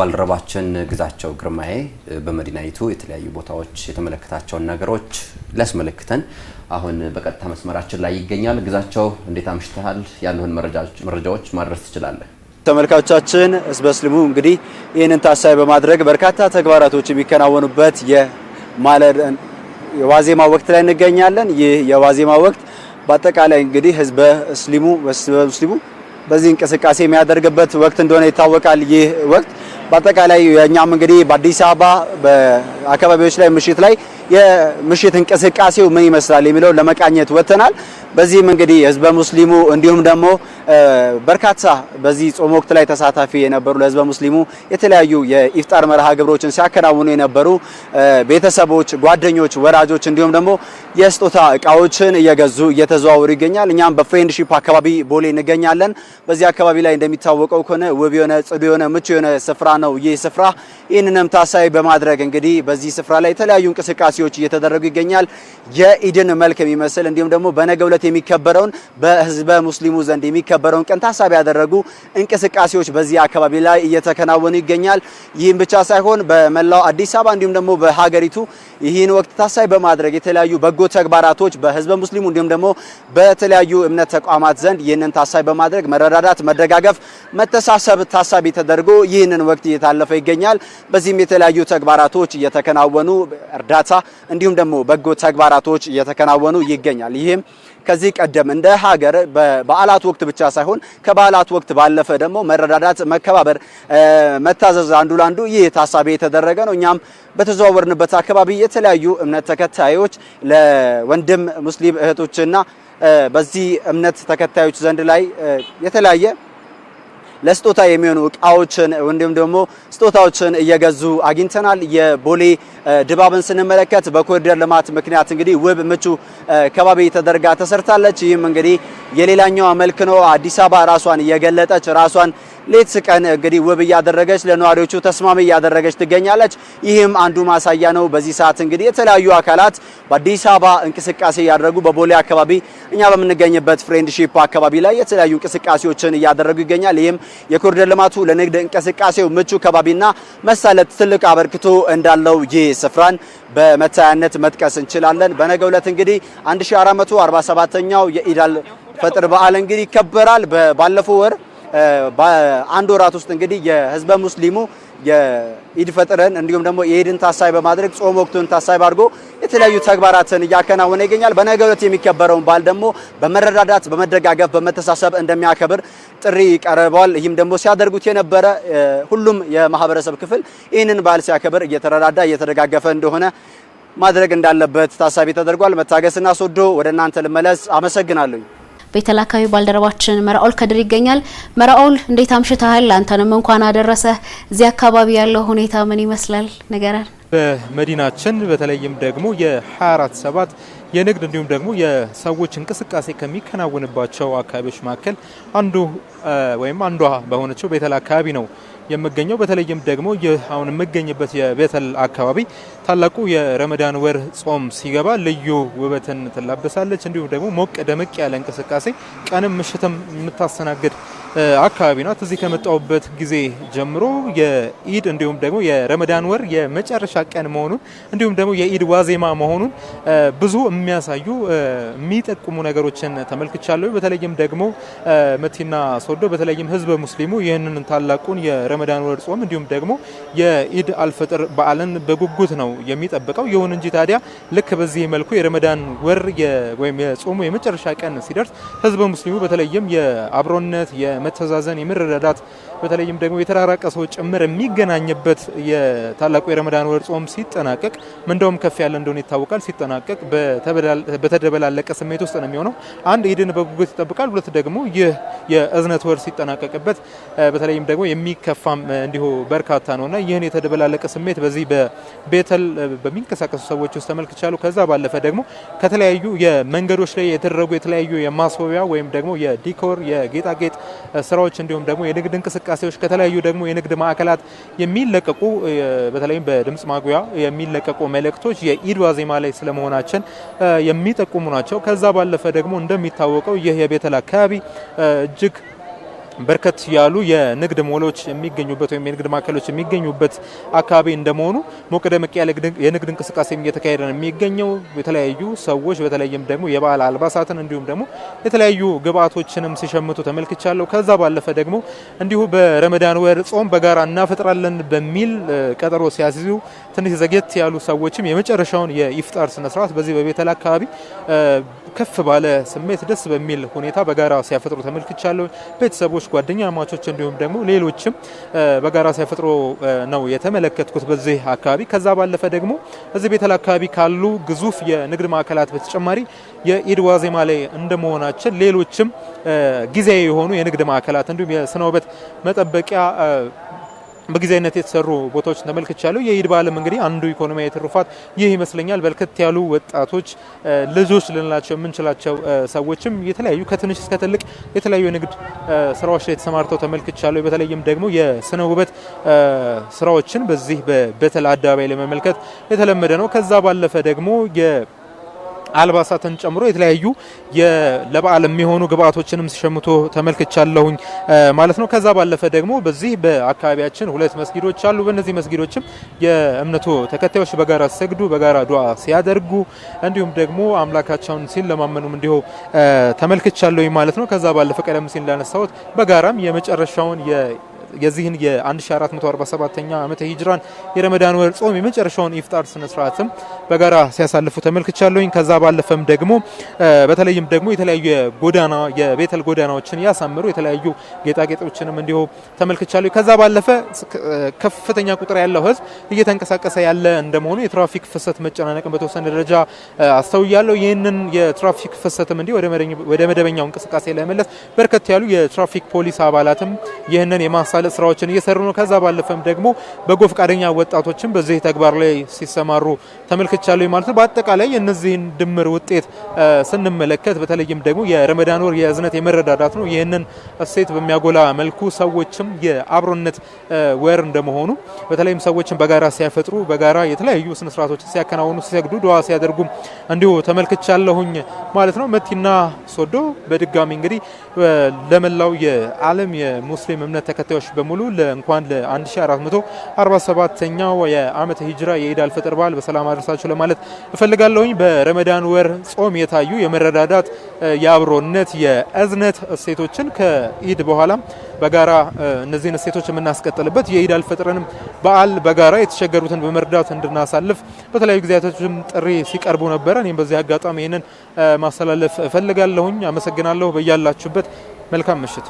ባልደረባችን ግዛቸው ግርማዬ በመዲናይቱ የተለያዩ ቦታዎች የተመለከታቸውን ነገሮች ላስመለክተን አሁን በቀጥታ መስመራችን ላይ ይገኛል። ግዛቸው እንዴት አምሽተሃል? ያሉን መረጃዎች ማድረስ ትችላለህ? ተመልካቾቻችን ህዝበ ሙስሊሙ እንግዲህ ይህንን ታሳቢ በማድረግ በርካታ ተግባራቶች የሚከናወኑበት የዋዜማ ወቅት ላይ እንገኛለን። ይህ የዋዜማ ወቅት በአጠቃላይ እንግዲህ ህዝበ ሙስሊሙ በዚህ እንቅስቃሴ የሚያደርግበት ወቅት እንደሆነ ይታወቃል። ይህ ወቅት በአጠቃላይ የኛም እንግዲህ በአዲስ አበባ በአካባቢዎች ላይ ምሽት ላይ የምሽት እንቅስቃሴው ምን ይመስላል የሚለው ለመቃኘት ወተናል። በዚህም እንግዲህ ህዝበ ሙስሊሙ እንዲሁም ደግሞ በርካታ በዚህ ጾም ወቅት ላይ ተሳታፊ የነበሩ ለህዝበ ሙስሊሙ የተለያዩ የኢፍጣር መርሃ ግብሮችን ሲያከናውኑ የነበሩ ቤተሰቦች፣ ጓደኞች፣ ወራጆች እንዲሁም ደግሞ የስጦታ እቃዎችን እየገዙ እየተዘዋወሩ ይገኛል። እኛም በፍሬንድሺፕ አካባቢ ቦሌ እንገኛለን። በዚህ አካባቢ ላይ እንደሚታወቀው ከሆነ ውብ የሆነ ጽዱ የሆነ ምቹ የሆነ ስፍራ ነው ይህ ስፍራ። ይህንንም ታሳቢ በማድረግ እንግዲህ በዚህ ስፍራ ላይ የተለያዩ እንቅስቃሴዎች እየተደረጉ ይገኛል። የኢድን መልክ የሚመስል እንዲሁም ደግሞ በነገው ዕለት የሚከበረውን በህዝበ ሙስሊሙ ዘንድ የሚከበረውን ቀን ታሳቢ ያደረጉ እንቅስቃሴዎች በዚህ አካባቢ ላይ እየተከናወኑ ይገኛል። ይህም ብቻ ሳይሆን በመላው አዲስ አበባ እንዲሁም ደግሞ በሀገሪቱ ይህን ወቅት ታሳቢ በማድረግ የተለያዩ በጎ ተግባራቶች በህዝበ ሙስሊሙ እንዲሁም ደግሞ በተለያዩ እምነት ተቋማት ዘንድ ይህንን ታሳቢ በማድረግ መረዳዳት፣ መደጋገፍ፣ መተሳሰብ ታሳቢ ተደርጎ ይህንን ወቅት እየታለፈ ይገኛል። በዚህም የተለያዩ ተግባራቶች እየተከናወኑ እርዳታ እንዲሁም ደግሞ በጎ ተግባራቶች እየተከናወኑ ይገኛል። ይህም ከዚህ ቀደም እንደ ሀገር በበዓላት ወቅት ብቻ ሳይሆን ከበዓላት ወቅት ባለፈ ደግሞ መረዳዳት፣ መከባበር፣ መታዘዝ አንዱ ላንዱ ይህ ታሳቢ የተደረገ ነው። እኛም በተዘዋወርንበት አካባቢ የተለያዩ እምነት ተከታዮች ለወንድም ሙስሊም እህቶችና በዚህ እምነት ተከታዮች ዘንድ ላይ የተለያየ ለስጦታ የሚሆኑ እቃዎችን እንዲሁም ደግሞ ስጦታዎችን እየገዙ አግኝተናል። የቦሌ ድባብን ስንመለከት በኮሪደር ልማት ምክንያት እንግዲህ ውብ ምቹ ከባቢ ተደርጋ ተሰርታለች። ይህም እንግዲህ የሌላኛው መልክ ነው። አዲስ አበባ ራሷን እየገለጠች ራሷን ሌት ቀን እንግዲህ ውብ እያደረገች ለነዋሪዎቹ ተስማሚ እያደረገች ትገኛለች። ይህም አንዱ ማሳያ ነው። በዚህ ሰዓት እንግዲህ የተለያዩ አካላት በአዲስ አበባ እንቅስቃሴ ያደረጉ በቦሌ አካባቢ እኛ በምንገኝበት ፍሬንድሺፕ አካባቢ ላይ የተለያዩ እንቅስቃሴዎችን እያደረጉ ይገኛል። ይህም የኮሪደር ልማቱ ለንግድ እንቅስቃሴው ምቹ ከባቢና መሳለት ትልቅ አበርክቶ እንዳለው ይህ ስፍራን በመታያነት መጥቀስ እንችላለን። በነገው ዕለት እንግዲህ 1447ኛው የኢድ አል ፈጥር በዓል እንግዲህ ይከበራል። ባለፈው ወር በአንድ ወራት ውስጥ እንግዲህ የህዝበ ሙስሊሙ የኢድ ፈጥርን እንዲሁም ደግሞ የኢድን ታሳቢ በማድረግ ጾም ወቅቱን ታሳቢ አድርጎ የተለያዩ ተግባራትን እያከናወነ ይገኛል። በነገው ዕለት የሚከበረውን በዓል ደግሞ በመረዳዳት፣ በመደጋገፍ፣ በመተሳሰብ እንደሚያከብር ጥሪ ቀርቧል። ይህም ደግሞ ሲያደርጉት የነበረ ሁሉም የማህበረሰብ ክፍል ይህንን በዓል ሲያከብር እየተረዳዳ እየተደጋገፈ እንደሆነ ማድረግ እንዳለበት ታሳቢ ተደርጓል። መታገስና ሶዶ ወደ እናንተ ልመለስ። አመሰግናለሁ። ቤተላካዊ ባልደረባችን መራኦል ከድር ይገኛል። መራኦል እንዴት አምሽተሃል? አንተንም እንኳን አደረሰ። እዚህ አካባቢ ያለው ሁኔታ ምን ይመስላል? ንገረን። በመዲናችን በተለይም ደግሞ የ24/7 የንግድ እንዲሁም ደግሞ የሰዎች እንቅስቃሴ ከሚከናወንባቸው አካባቢዎች መካከል አንዷ በሆነችው ቤተል አካባቢ ነው የምገኘው። በተለይም ደግሞ አሁን የምገኝበት የቤተል አካባቢ ታላቁ የረመዳን ወር ጾም ሲገባ ልዩ ውበትን ትላበሳለች። እንዲሁም ደግሞ ሞቅ ደመቅ ያለ እንቅስቃሴ ቀንም ምሽትም የምታስተናግድ አካባቢ ናት። እዚህ ከመጣሁበት ጊዜ ጀምሮ የኢድ እንዲሁም ደግሞ የረመዳን ወር የመጨረሻ ቀን መሆኑን እንዲሁም ደግሞ የኢድ ዋዜማ መሆኑን ብዙ የሚያሳዩ የሚጠቁሙ ነገሮችን ተመልክቻለሁ። በተለይም ደግሞ መቲና ሶዶ በተለይም ህዝበ ሙስሊሙ ይህንን ታላቁን የረመዳን ወር ጾም እንዲሁም ደግሞ የኢድ አልፈጥር በዓልን በጉጉት ነው የሚጠብቀው። ይሁን እንጂ ታዲያ ልክ በዚህ መልኩ የረመዳን ወር ወይም የጾሙ የመጨረሻ ቀን ሲደርስ ህዝበ ሙስሊሙ በተለይም የአብሮነት የመተዛዘን የመረዳዳት በተለይም ደግሞ የተራራቀ ሰው ጭምር የሚገናኝበት የታላቁ የረመዳን ወር ጾም ሲጠናቀቅ እንደውም ከፍ ያለ እንደሆነ ይታወቃል። ሲጠናቀቅ በተደበላለቀ ስሜት ውስጥ ነው የሚሆነው። አንድ ኢድን በጉጉት ይጠብቃል። ሁለት ደግሞ ይህ የእዝነት ወር ሲጠናቀቅበት በተለይም ደግሞ የሚከፋም እንዲሁ በርካታ ነውና ይህን የተደበላለቀ ስሜት በዚህ በቤተል በሚንቀሳቀሱ ሰዎች ውስጥ ተመልክቻለሁ። ከዛ ባለፈ ደግሞ ከተለያዩ የመንገዶች ላይ የተደረጉ የተለያዩ የማስዋቢያ ወይም ደግሞ የዲኮር የጌጣጌጥ ስራዎች እንዲሁም ደግሞ የንግድ እንቅስቃሴዎች ከተለያዩ ደግሞ የንግድ ማዕከላት የሚለቀቁ በተለይም በድምጽ ማጉያ የሚለቀቁ መልእክቶች የኢድ ዋዜማ ላይ ስለመሆናችን የሚጠቁሙ ናቸው። ከዛ ባለፈ ደግሞ እንደሚታወቀው ይህ የቤተል አካባቢ እጅግ በርከት ያሉ የንግድ ሞሎች የሚገኙበት ወይም የንግድ ማዕከሎች የሚገኙበት አካባቢ እንደመሆኑ ሞቅ ደመቅ ያለ የንግድ እንቅስቃሴ እየተካሄደ ነው የሚገኘው። የተለያዩ ሰዎች በተለይም ደግሞ የበዓል አልባሳትን እንዲሁም ደግሞ የተለያዩ ግብአቶችንም ሲሸምቱ ተመልክቻለሁ። ከዛ ባለፈ ደግሞ እንዲሁ በረመዳን ወር ጾም በጋራ እናፈጥራለን በሚል ቀጠሮ ሲያስይዙ ትንሽ ዘግየት ያሉ ሰዎችም የመጨረሻውን የኢፍጣር ስነ ስርዓት በዚህ በቤተል አካባቢ ከፍ ባለ ስሜት ደስ በሚል ሁኔታ በጋራ ሲያፈጥሩ ተመልክቻለሁ። ቤተሰቦች፣ ጓደኛ ማቾች እንዲሁም ደግሞ ሌሎችም በጋራ ሲያፈጥሩ ነው የተመለከትኩት በዚህ አካባቢ። ከዛ ባለፈ ደግሞ እዚህ ቤተል አካባቢ ካሉ ግዙፍ የንግድ ማዕከላት በተጨማሪ የኢድ ዋዜማ ላይ እንደመሆናችን ሌሎችም ጊዜያዊ የሆኑ የንግድ ማዕከላት እንዲሁም የስነ ውበት መጠበቂያ በጊዜያዊነት የተሰሩ ቦታዎች ተመልክቻለሁ። የኢድ በዓልም እንግዲህ አንዱ ኢኮኖሚያዊ ትሩፋት ይህ ይመስለኛል። በርከት ያሉ ወጣቶች ልጆች ልንላቸው የምንችላቸው ሰዎችም የተለያዩ ከትንሽ እስከ ትልቅ የተለያዩ የንግድ ስራዎች ላይ ተሰማርተው ተመልክቻለሁ። በተለይም ደግሞ የስነ ውበት ስራዎችን በዚህ በቤተል አደባባይ ላይ መመልከት የተለመደ ነው። ከዛ ባለፈ ደግሞ አልባሳትን ጨምሮ የተለያዩ ለበዓል የሚሆኑ ግብአቶችንም ሲሸምቶ ተመልክቻለሁኝ ማለት ነው። ከዛ ባለፈ ደግሞ በዚህ በአካባቢያችን 2 መስጊዶች አሉ። በእነዚህ መስጊዶችም የእምነቱ ተከታዮች በጋራ ሲሰግዱ፣ በጋራ ዱዓ ሲያደርጉ እንዲሁም ደግሞ አምላካቸውን ሲለማመኑም እንዲሁ ተመልክቻለሁኝ ማለት ነው። ከዛ ባለፈ ቀደም ሲል እንዳነሳሁት በጋራም የመጨረሻውን የዚህን የ1447ኛ ዓመተ ሂጅራን የረመዳን ወር ጾም የመጨረሻውን ኢፍጣር ስነ ስርዓትም በጋራ ሲያሳልፉ ተመልክቻለሁኝ። ከዛ ባለፈም ደግሞ በተለይም ደግሞ የተለያዩ የቤተል ጎዳናዎችን ያሳምሩ የተለያዩ ጌጣጌጦችንም እንዲሁ ተመልክቻለሁ። ከዛ ባለፈ ከፍተኛ ቁጥር ያለው ህዝብ እየተንቀሳቀሰ ያለ እንደመሆኑ የትራፊክ ፍሰት መጨናነቅን በተወሰነ ደረጃ አስተውያለሁ። ይህንን የትራፊክ ፍሰትም እንዲሁ ወደ መደበኛው እንቅስቃሴ ለመመለስ በርከት ያሉ የትራፊክ ፖሊስ አባላትም ይህንን የማሳለጥ ስራዎችን እየሰሩ ነው። ከዛ ባለፈም ደግሞ በጎ ፈቃደኛ ወጣቶችም በዚህ ተግባር ላይ ሲሰማሩ ተመልክቻለሁ ማለት ነው። በአጠቃላይ የነዚህን ድምር ውጤት ስንመለከት በተለይም ደግሞ የረመዳን ወር የእዝነት የመረዳዳት ነው። ይህንን እሴት በሚያጎላ መልኩ ሰዎችም የአብሮነት ወር እንደመሆኑ በተለይም ሰዎችን በጋራ ሲያፈጥሩ በጋራ የተለያዩ ስነ ስርዓቶችን ሲያከናውኑ፣ ሲሰግዱ፣ ዱዓ ሲያደርጉ እንዲሁ ተመልክቻለሁኝ ማለት ነው። መቲና ሶዶ በድጋሚ እንግዲህ ለመላው የዓለም የሙስሊም እምነት ተከታዮች በሙሉ እንኳን ለ1447ኛው የዓመተ ሂጅራ የኢድ አልፈጥር በዓል በሰላም አደረሳችሁ ለማለት እፈልጋለሁኝ። በረመዳን ወር ጾም የታዩ የመረዳዳት፣ የአብሮነት፣ የእዝነት እሴቶችን ከኢድ በኋላም በጋራ እነዚህን እሴቶች የምናስቀጥልበት የኢድ አልፈጥርንም በዓል በጋራ የተቸገሩትን በመርዳት እንድናሳልፍ በተለያዩ ጊዜያቶችም ጥሪ ሲቀርቡ ነበር። እኔም በዚህ አጋጣሚ ይህንን ማስተላለፍ እፈልጋለሁኝ። አመሰግናለሁ። በያላችሁበት መልካም ምሽት።